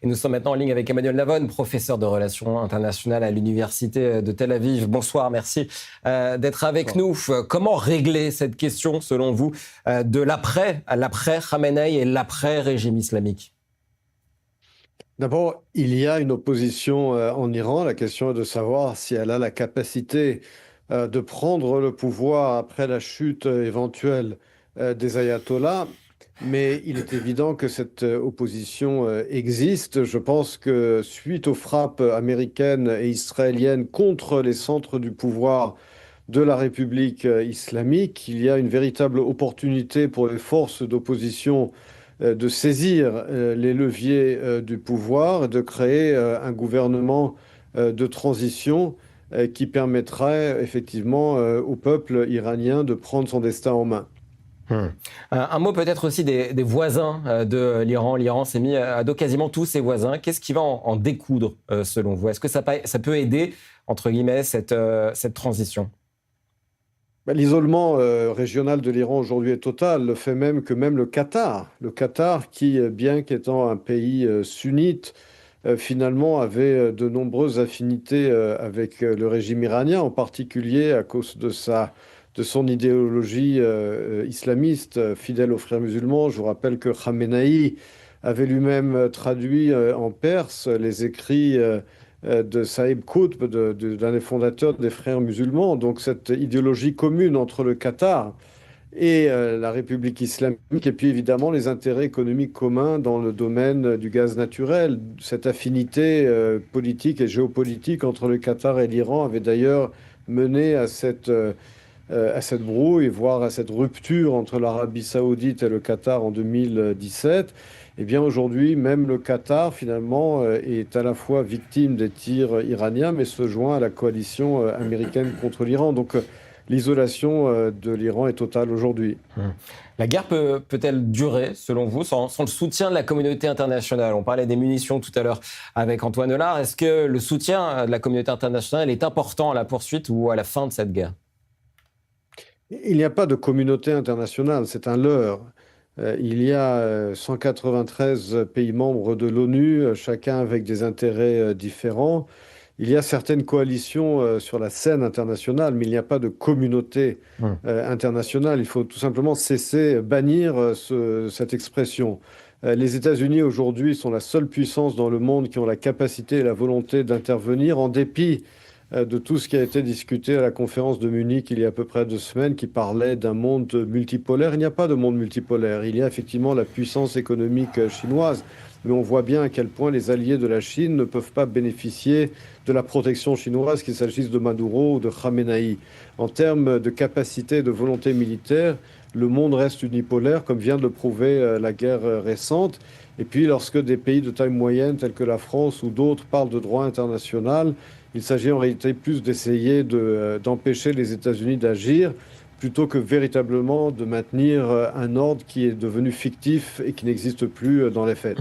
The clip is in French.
Et nous sommes maintenant en ligne avec Emmanuel Navon, professeur de relations internationales à l'Université de Tel Aviv. Bonsoir, merci d'être avec nous. Comment régler cette question, selon vous, de l'après Khamenei et l'après-régime islamique? D'abord, il y a une opposition en Iran. La question est de savoir si elle a la capacité de prendre le pouvoir après la chute éventuelle des ayatollahs. Mais il est évident que cette opposition existe. Je pense que suite aux frappes américaines et israéliennes contre les centres du pouvoir de la République islamique, il y a une véritable opportunité pour les forces d'opposition de saisir les leviers du pouvoir et de créer un gouvernement de transition qui permettrait effectivement au peuple iranien de prendre son destin en main. Un mot peut-être aussi des voisins de l'Iran. L'Iran s'est mis à dos quasiment tous ses voisins. Qu'est-ce qui va en découdre selon vous? Est-ce que ça peut aider, entre guillemets, cette transition? L'isolement régional de l'Iran aujourd'hui est total. Le fait même que même le Qatar qui, bien qu'étant un pays sunnite, finalement avait de nombreuses affinités avec le régime iranien, en particulier à cause de son idéologie islamiste, fidèle aux frères musulmans. Je vous rappelle que Khamenei avait lui-même traduit en perse les écrits de Saïd Qutb, l'un des fondateurs des frères musulmans. Donc cette idéologie commune entre le Qatar et la République islamique, et puis évidemment les intérêts économiques communs dans le domaine du gaz naturel. Cette affinité politique et géopolitique entre le Qatar et l'Iran avait d'ailleurs mené à cette brouille, voire à cette rupture entre l'Arabie saoudite et le Qatar en 2017. Eh bien aujourd'hui, même le Qatar, finalement, est à la fois victime des tirs iraniens, mais se joint à la coalition américaine contre l'Iran. Donc l'isolation de l'Iran est totale aujourd'hui. La guerre peut-elle durer, selon vous, sans le soutien de la communauté internationale? On parlait des munitions tout à l'heure avec Antoine Hollard. Est-ce que le soutien de la communauté internationale est important à la poursuite ou à la fin de cette guerre? Il n'y a pas de communauté internationale, c'est un leurre. Il y a 193 pays membres de l'ONU, chacun avec des intérêts différents. Il y a certaines coalitions sur la scène internationale, mais il n'y a pas de communauté internationale. Il faut tout simplement cesser, bannir cette expression. Les États-Unis aujourd'hui sont la seule puissance dans le monde qui ont la capacité et la volonté d'intervenir en dépit de tout ce qui a été discuté à la conférence de Munich il y a à peu près 2 semaines qui parlait d'un monde multipolaire. Il n'y a pas de monde multipolaire. Il y a effectivement la puissance économique chinoise, mais on voit bien à quel point les alliés de la Chine ne peuvent pas bénéficier de la protection chinoise, qu'il s'agisse de Maduro ou de Khamenei. En termes de capacité et de volonté militaire, le monde reste unipolaire, comme vient de le prouver la guerre récente. Et puis, lorsque des pays de taille moyenne, tels que la France ou d'autres, parlent de droit international, il s'agit en réalité plus d'essayer d'empêcher les États-Unis d'agir plutôt que véritablement de maintenir un ordre qui est devenu fictif et qui n'existe plus dans les faits.